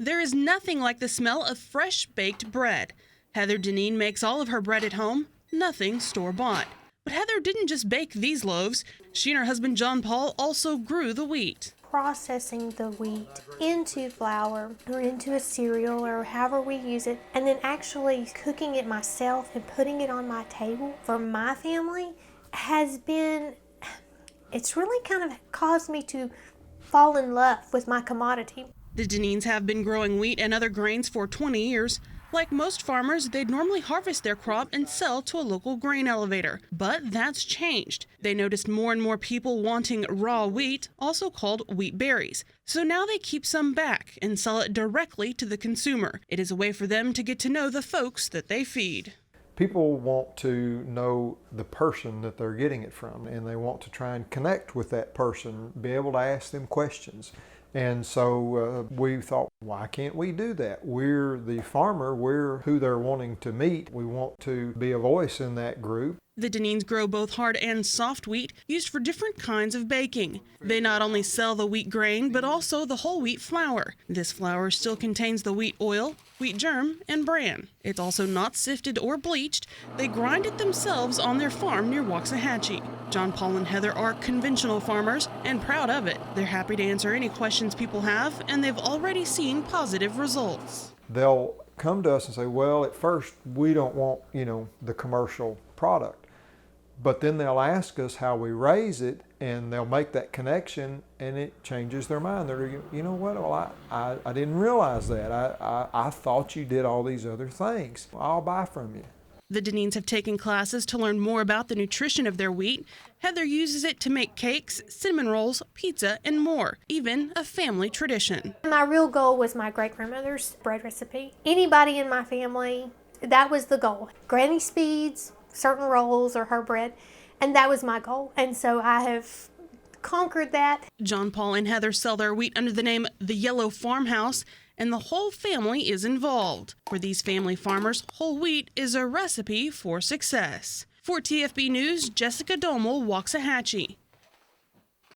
There is nothing like the smell of fresh baked bread. Heather Dineen makes all of her bread at home, nothing store-bought. But Heather didn't just bake these loaves. She and her husband John Paul also grew the wheat. Processing the wheat into flour or into a cereal or however we use it, and then actually cooking it myself and putting it on my table for my family it's really kind of caused me to fall in love with my commodity. The Dineens have been growing wheat and other grains for 20 years. Like most farmers, they'd normally harvest their crop and sell to a local grain elevator. But that's changed. They noticed more and more people wanting raw wheat, also called wheat berries. So now they keep some back and sell it directly to the consumer. It is a way for them to get to know the folks that they feed. People want to know the person that they're getting it from, and they want to try and connect with that person, be able to ask them questions. And so we thought, why can't we do that? We're the farmer, we're who they're wanting to meet. We want to be a voice in that group. The Dineens grow both hard and soft wheat used for different kinds of baking. They not only sell the wheat grain, but also the whole wheat flour. This flour still contains the wheat oil, wheat germ, and bran. It's also not sifted or bleached. They grind it themselves on their farm near Waxahachie. John Paul and Heather are conventional farmers and proud of it. They're happy to answer any questions people have, and they've already seen positive results. They'll come to us and say, well, at first we don't want, the commercial product. But then they'll ask us how we raise it, and they'll make that connection, and it changes their mind. They're, you know what, well, I didn't realize that. I thought you did all these other things. I'll buy from you. The Dineens have taken classes to learn more about the nutrition of their wheat. Heather uses it to make cakes, cinnamon rolls, pizza, and more, even a family tradition. My real goal was my great-grandmother's bread recipe. Anybody in my family, that was the goal. Granny Speed's certain rolls or her bread, and that was my goal. And so I have conquered that. John Paul and Heather sell their wheat under the name The Yellow Farmhouse, and the whole family is involved. For these family farmers, whole wheat is a recipe for success. For TFB News, Jessica Domel, Waxahachie.